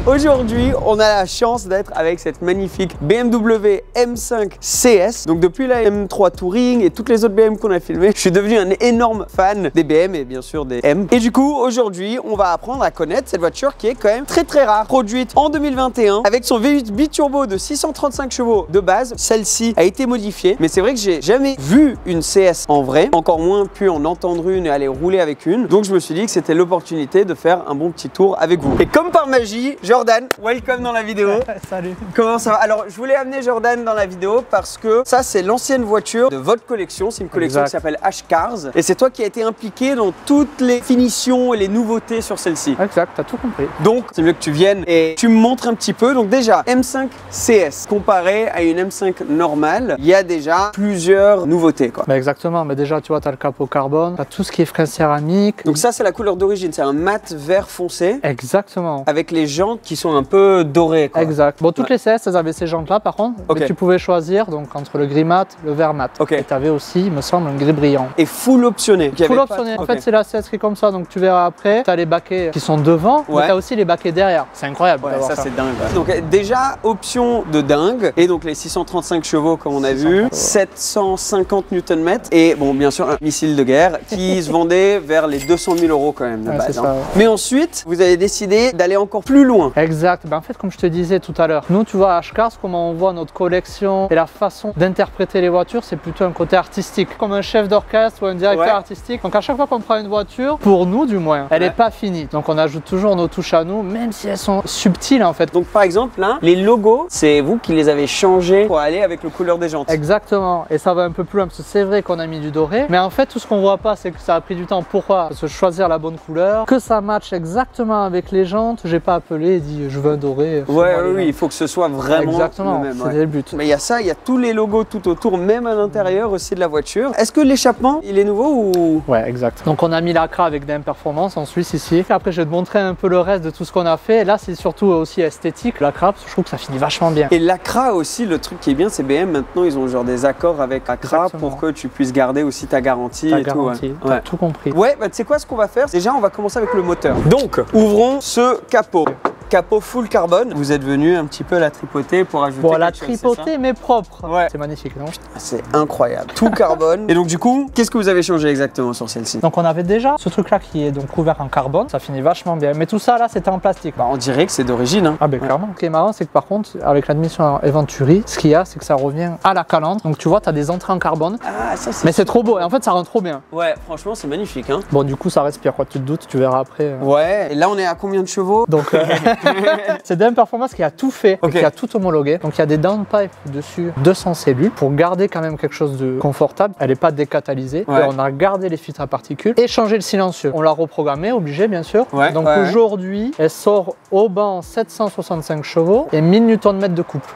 Aujourd'hui, on a la chance d'être avec cette magnifique BMW M5 CS. Donc depuis la M3 Touring et toutes les autres BM qu'on a filmées, je suis devenu un énorme fan des BM et bien sûr des M. Et du coup, aujourd'hui, on va apprendre à connaître cette voiture qui est quand même très rare. Produite en 2021 avec son V8 biturbo de 635 chevaux de base. Celle-ci a été modifiée, mais c'est vrai que j'ai jamais vu une CS en vrai, encore moins pu en entendre une et aller rouler avec une. Donc je me suis dit que c'était l'opportunité de faire un bon petit tour avec vous. Et comme par magie, Jordan, welcome dans la vidéo. Salut. Comment ça va? Alors je voulais amener Jordan dans la vidéo parce que ça c'est l'ancienne voiture de votre collection. C'est une collection qui s'appelle H-Cars et c'est toi qui as été impliqué dans toutes les finitions et les nouveautés sur celle-ci. Exact, t'as tout compris. Donc c'est mieux que tu viennes et tu me montres un petit peu. Donc déjà M5 CS comparé à une M5 normale, il y a déjà plusieurs nouveautés quoi. Bah exactement, mais déjà tu vois t'as le capot carbone, t'as tout ce qui est frein céramique. Donc ça c'est la couleur d'origine, c'est un mat vert foncé. Exactement. Avec les jantes qui sont un peu dorées quoi. Exact. Bon toutes les CS elles avaient ces jantes là par contre, mais tu pouvais choisir donc entre le gris mat, le vert mat. Et t'avais aussi, il me semble, un gris brillant. Et full optionné. Full optionné. En fait c'est la CS qui est comme ça, donc tu verras après, t'as les baquets qui sont devant, mais t'as aussi les baquets derrière. C'est incroyable. Ouais, ça c'est dingue. Donc déjà option de dingue et donc les 635 chevaux comme on a vu, 750 Nm et bon bien sûr un missile de guerre qui se vendait vers les 200 000 € quand même de base. Ça, mais ensuite vous avez décidé d'aller encore plus loin. Exact. Ben, en fait comme je te disais tout à l'heure, nous tu vois à H-Cars comment on voit notre collection et la façon d'interpréter les voitures, c'est plutôt un côté artistique, comme un chef d'orchestre ou un directeur artistique. Donc à chaque fois qu'on prend une voiture, pour nous du moins, elle n'est pas finie. Donc on ajoute toujours nos touches à nous, même si elles sont subtiles en fait. Donc par exemple là, les logos, c'est vous qui les avez changés pour aller avec le couleur des jantes. Exactement, et ça va un peu plus loin parce que c'est vrai qu'on a mis du doré, mais en fait tout ce qu'on voit pas c'est que ça a pris du temps. Pourquoi? Parce que choisir la bonne couleur, que ça matche exactement avec les jantes. J'ai pas appelé et dit je veux un doré. Oui, il faut que ce soit vraiment exactement, le même. C'est le but. Mais il y a ça, il y a tous les logos tout autour, même à l'intérieur aussi de la voiture. Est-ce que l'échappement, il est nouveau ou? Ouais, exact. Donc on a mis l'Acra avec DM Performance en Suisse ici. Après je vais te montrer un peu le reste de tout ce qu'on a fait. Là c'est surtout aussi esthétique, l'Acra, parce que je trouve que ça finit vachement bien. Et l'Acra aussi, le truc qui est bien, c'est BM maintenant ils ont genre des accords avec Acra pour que tu puisses garder aussi ta garantie et tout. T'as tout compris. Ouais, bah tu sais quoi, ce qu'on va faire, déjà on va commencer avec le moteur. Donc ouvrons ce capot. Capot full carbone. Vous êtes venu un petit peu la tripoter pour ajouter bon, la tripoter mais propre. Ouais. C'est magnifique, non? C'est incroyable. Tout carbone. Et donc du coup, qu'est-ce que vous avez changé exactement sur celle-ci? Donc on avait déjà ce truc-là qui est donc couvert en carbone. Ça finit vachement bien. Mais tout ça là, c'était en plastique. Bah, on dirait que c'est d'origine. Hein. Ah ben clairement. Ce qui est marrant, c'est que par contre, avec l'admission Eventuri, ce qu'il y a, c'est que ça revient à la calandre. Donc tu vois, tu as des entrées en carbone. Ah, ça c'est. Mais c'est trop beau. Et en fait, ça rend trop bien. Ouais, franchement, c'est magnifique. Hein. Bon, du coup, ça respire quoi. Tu te doutes, tu verras après. Ouais. Et là, on est à combien de chevaux? Donc c'est DM Performance qui a tout fait, qui a tout homologué. Donc il y a des downpipes dessus, 200 cellules pour garder quand même quelque chose de confortable. Elle n'est pas décatalysée. Et on a gardé les filtres à particules et changé le silencieux. On l'a reprogrammé, obligé bien sûr. Donc aujourd'hui, elle sort au banc 765 chevaux et 1000 Nm de couple.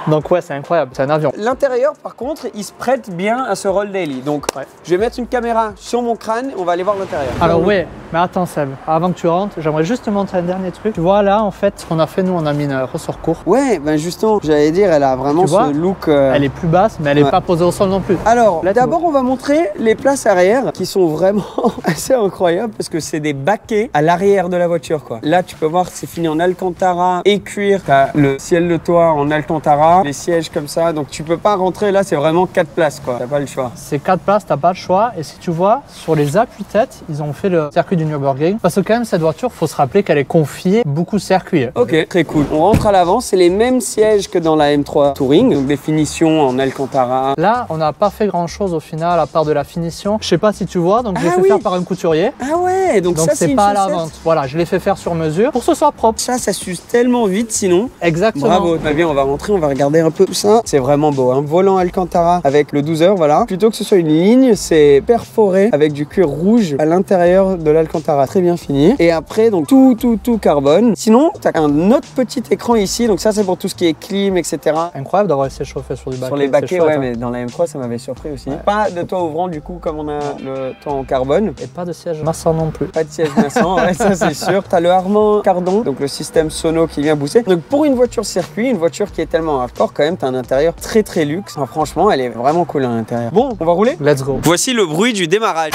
Donc ouais, c'est incroyable, c'est un avion. L'intérieur par contre, il se prête bien à ce roll daily. Donc je vais mettre une caméra sur mon crâne et on va aller voir l'intérieur. Alors ouais, mais attends Seb, avant que tu rentres, j'aimerais juste te montrer un dernier truc. Tu vois là en fait, ce qu'on a fait nous, on a mis un ressort court. Ouais, ben justement, j'allais dire, elle a vraiment ce look. Elle est plus basse, mais elle n'est pas posée au sol non plus. Alors d'abord on va montrer les places arrière qui sont vraiment assez incroyables parce que c'est des baquets à l'arrière de la voiture quoi. Là tu peux voir que c'est fini en Alcantara et cuir. T'as le ciel de toit en Alcantara, les sièges comme ça, donc tu peux pas rentrer là, c'est vraiment 4 places quoi, t'as pas le choix. C'est 4 places, t'as pas le choix. Et si tu vois, sur les appuis-têtes, ils ont fait le circuit du Nürburgring. Parce que quand même cette voiture, faut se rappeler qu'elle est confiée beaucoup de circuits. Ok, très cool. On rentre à l'avant, c'est les mêmes sièges que dans la M3 Touring, donc des finitions en Alcantara. Là, on n'a pas fait grand chose au final à part de la finition. Je sais pas si tu vois, donc je l'ai fait faire par un couturier. Ah ouais, donc ça c'est pas à la vente. Voilà, je l'ai fait faire sur mesure pour que ce soit propre. Ça s'use tellement vite sinon. Exactement. Bravo. Bah bien, on va rentrer, on va regarder un peu tout ça. C'est vraiment beau, hein. Volant Alcantara avec le 12 heures, voilà. Plutôt que ce soit une ligne, c'est perforé avec du cuir rouge à l'intérieur de l'Alcantara. Très bien fini. Et après, donc tout carbone. Sinon, tu as un autre petit écran ici. Donc ça, c'est pour tout ce qui est clim, etc. Incroyable d'avoir essayé chauffé sur du baquet. Sur les baquets, ouais, mais dans la M3, ça m'avait surpris aussi. Pas de toit ouvrant, du coup, comme on a le toit en carbone. Et pas de siège massant non plus. Pas de siège massant, ouais, ça c'est sûr. Tu as le Harman Kardon, donc le système sono qui vient booster. Donc pour une voiture circuit, une voiture qui est tellement hardcore, quand même, tu as un intérieur très luxe. Enfin, franchement, elle est vraiment cool à l'intérieur. Bon, on va rouler? Let's go. Voici le bruit du démarrage.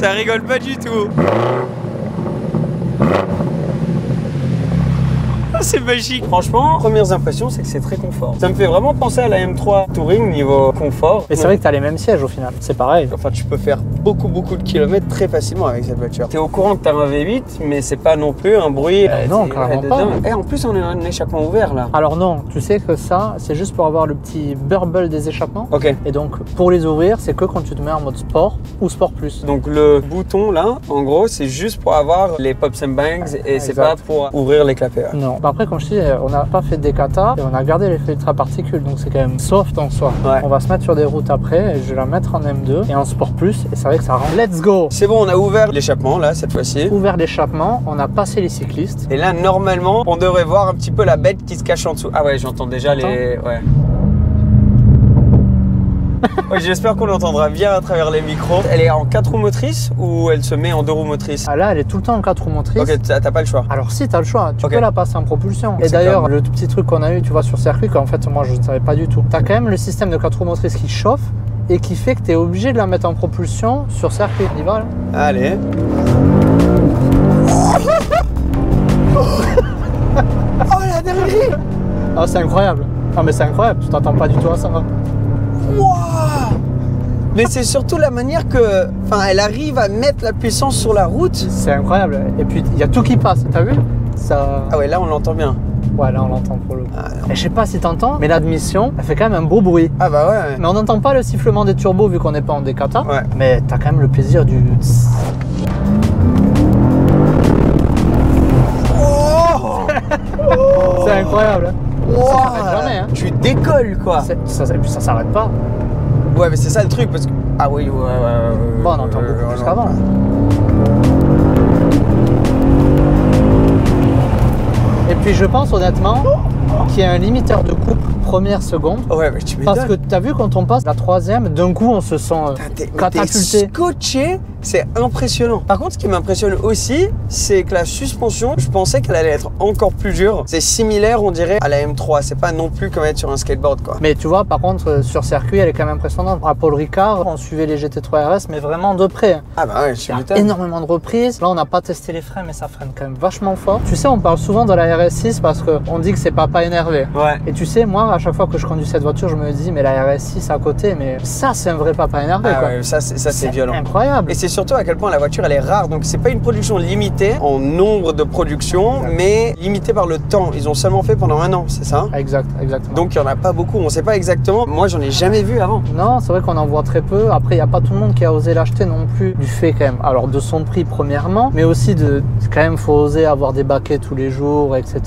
Ça rigole pas du tout. C'est magique. Franchement, premières impressions, c'est que c'est très confort. Ça me fait vraiment penser à la M3 Touring niveau confort. Et c'est vrai que tu as les mêmes sièges au final, c'est pareil. Enfin, tu peux faire beaucoup de kilomètres très facilement avec cette voiture. Tu es au courant que tu as un V8, mais c'est pas non plus un bruit. Non, carrément pas. Et en plus, on est un échappement ouvert là. Alors non, tu sais que ça, c'est juste pour avoir le petit burble des échappements. Ok. Et donc, pour les ouvrir, c'est que quand tu te mets en mode sport ou sport plus. Donc le bouton là, en gros, c'est juste pour avoir les pops and bangs et c'est pas pour ouvrir les clapets. Non. Après, comme je te dis, on n'a pas fait des katas et on a gardé les filtres à particules, donc c'est quand même soft en soi. Ouais. On va se mettre sur des routes après et je vais la mettre en M2 et en sport plus et c'est vrai que ça rend. Let's go! C'est bon, on a ouvert l'échappement là cette fois-ci. Ouvert l'échappement, on a passé les cyclistes. Et là, normalement, on devrait voir un petit peu la bête qui se cache en dessous. Ah ouais, j'entends déjà les... Ouais. Ouais, j'espère qu'on l'entendra bien à travers les micros. Elle est en 4 roues motrices ou elle se met en 2 roues motrices? Ah là, elle est tout le temps en 4 roues motrices. Ok, t'as pas le choix. Alors si, t'as le choix, tu peux la passer en propulsion. Et C'est d'ailleurs, comme... le petit truc qu'on a eu, tu vois, sur circuit, qu'en fait, moi, je ne savais pas du tout. T'as quand même le système de 4 roues motrices qui chauffe et qui fait que t'es obligé de la mettre en propulsion sur circuit. On y va, là? Allez. Oh la dinguerie! Ah, c'est incroyable. Ah, mais c'est incroyable, tu t'attends pas du tout à ça. Wow. Mais c'est surtout la manière que, enfin, elle arrive à mettre la puissance sur la route. C'est incroyable. Et puis il y a tout qui passe, t'as vu ça... Ah ouais, là on l'entend bien. Ouais, là on l'entend pour le coup. Et je sais pas si t'entends, mais l'admission, elle fait quand même un beau bruit. Ah bah ouais. Mais on n'entend pas le sifflement des turbos vu qu'on n'est pas en décata. Ouais. Mais t'as quand même le plaisir du... Oh. C'est incroyable. Hein. Wow. Ça s'arrête jamais. Hein. Tu décolles quoi. Et puis ça s'arrête pas. Ouais, mais c'est ça le truc parce que... Ah oui, ouais. Bon, on entend beaucoup plus qu'avant. Et puis je pense honnêtement qu'il y a un limiteur de coupe première seconde. Ouais, mais tu m'étonnes. Parce que t'as vu quand on passe la troisième, d'un coup on se sent catapulté. Scotché, c'est impressionnant. Par contre, ce qui m'impressionne aussi, c'est que la suspension, je pensais qu'elle allait être encore plus dure. C'est similaire, on dirait, à la M3. C'est pas non plus comme être sur un skateboard, quoi. Mais tu vois, par contre, sur circuit, elle est quand même impressionnante. À Paul Ricard, on suivait les GT3 RS, mais vraiment de près. Ah bah ouais, je suis Il y a énormément de reprises. Là, on n'a pas testé les freins, mais ça freine quand même vachement fort. Tu sais, on parle souvent de la RS6 parce qu'on dit que c'est papa énervé. Ouais. Et tu sais, moi, à chaque fois que je conduis cette voiture, je me dis, mais la RS6 à côté, mais ça, c'est un vrai papa énervé. Ah quoi. ouais, ça c'est violent. Incroyable. Et c'est surtout à quel point la voiture elle est rare, donc c'est pas une production limitée en nombre de productions, mais limitée par le temps. Ils ont seulement fait pendant 1 an, c'est ça? Exactement. Donc il n'y en a pas beaucoup, on sait pas exactement. Moi j'en ai jamais vu avant. Non, c'est vrai qu'on en voit très peu. Après, il n'y a pas tout le monde qui a osé l'acheter non plus, du fait quand même, alors de son prix premièrement, mais aussi de quand même faut oser avoir des baquets tous les jours, etc.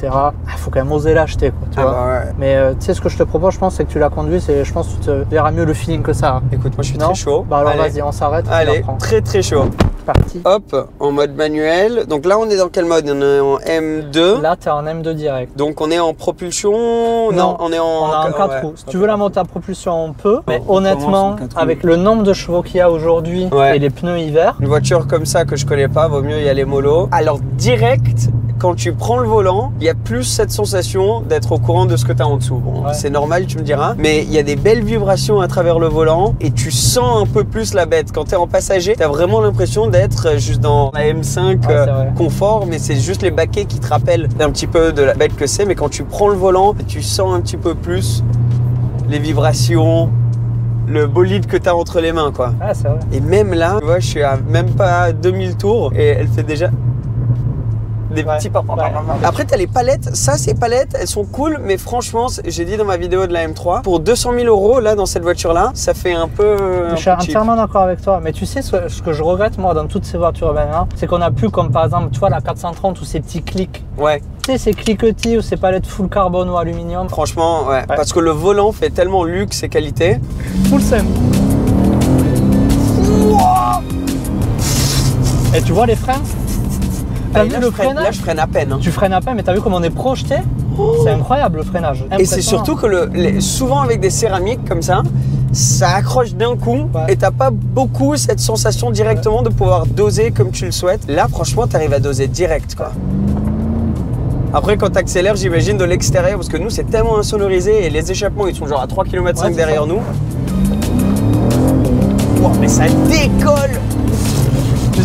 Il faut quand même oser l'acheter, quoi, tu vois. Bah ouais. Mais tu sais ce que je te propose, je pense, c'est que tu la conduises et je pense que tu te verras mieux le feeling que ça. Écoute, moi je suis non très chaud. Bah alors vas-y, on s'arrête. Allez, très chaud. Parti. Hop, en mode manuel. Donc là, on est dans quel mode? On est en M2. Là, tu es en M2 direct. Donc on est en propulsion? Non, on est en 4 roues. Si tu veux la monter à propulsion, on peut. Mais honnêtement, avec le nombre de chevaux qu'il y a aujourd'hui et les pneus hiver. Une voiture comme ça que je connais pas, vaut mieux y aller mollo. Alors direct, quand tu prends le volant, il y a plus cette sensation d'être au courant de ce que tu as en dessous. Bon, c'est normal, tu me diras. Mais il y a des belles vibrations à travers le volant et tu sens un peu plus la bête. Quand tu es en passager, tu as vraiment l'impression d'être juste dans la M5 confort, mais c'est juste les baquets qui te rappellent un petit peu de la bête que c'est. Mais quand tu prends le volant, tu sens un petit peu plus les vibrations, le bolide que tu as entre les mains, quoi. Ah, c'est vrai. Et même là, tu vois, je suis à même pas 2000 tours et elle fait déjà des petits pas. Après, tu as les palettes. Ça, ces palettes, elles sont cool, mais franchement, j'ai dit dans ma vidéo de la M3, pour 200 000 €, là, dans cette voiture-là, ça fait un peu. Je suis entièrement d'accord avec toi. Mais tu sais, ce que je regrette, moi, dans toutes ces voitures maintenant, c'est qu'on a plus, comme par exemple, tu vois, la 430 ou ces petits clics. Ouais. Tu sais, ces cliquetis ou ces palettes full carbone ou aluminium. Franchement, ouais. Parce que le volant fait tellement luxe et qualité. Full sim. Et tu vois les freins? T'as vu le freinage? Là, je freine à peine. Hein. Tu freines à peine, mais t'as vu comment on est projeté? C'est incroyable le freinage. Et c'est surtout que souvent avec des céramiques comme ça accroche d'un coup et t'as pas beaucoup cette sensation directement de pouvoir doser comme tu le souhaites. Là, franchement, t'arrives à doser direct, quoi. Après, quand t'accélères, j'imagine de l'extérieur, parce que nous, c'est tellement insonorisé et les échappements, ils sont genre à 3,5 km derrière nous. Wow, mais ça décolle!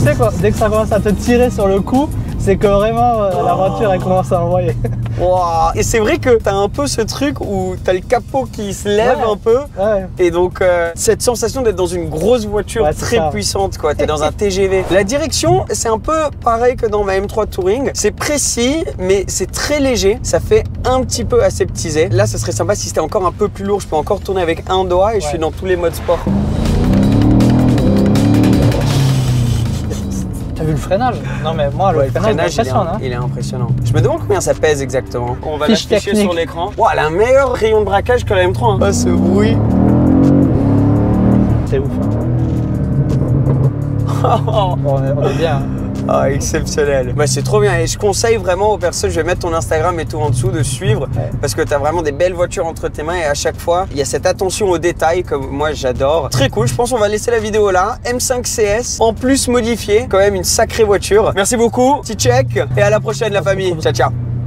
sais quoi, dès que ça commence à te tirer sur le cou, c'est que vraiment la voiture elle commence à envoyer. Wow. Et c'est vrai que t'as un peu ce truc où t'as le capot qui se lève un peu. Ouais. Et donc cette sensation d'être dans une grosse voiture très puissante quoi. T'es dans un TGV. La direction c'est un peu pareil que dans ma M3 Touring. C'est précis mais c'est très léger. Ça fait un petit peu aseptisé. Là ça serait sympa si c'était encore un peu plus lourd. Je peux encore tourner avec un doigt et je suis dans tous les modes sport. T'as vu le freinage? Non mais moi le freinage il est impressionnant. Je me demande combien ça pèse exactement. On va Fiche l'afficher technique sur l'écran. Wow, elle a un meilleur rayon de braquage que la M3. Hein. Oh ce bruit. C'est ouf. Hein. on est bien. Hein. Ah, exceptionnel. Bah, c'est trop bien et je conseille vraiment aux personnes, je vais mettre ton Instagram et tout en dessous de suivre parce que tu as vraiment des belles voitures entre tes mains et à chaque fois, il y a cette attention aux détails que moi j'adore. Très cool, je pense qu'on va laisser la vidéo là. M5 CS, en plus modifié, quand même une sacrée voiture. Merci beaucoup, petit check et à la prochaine la famille. Ciao, ciao.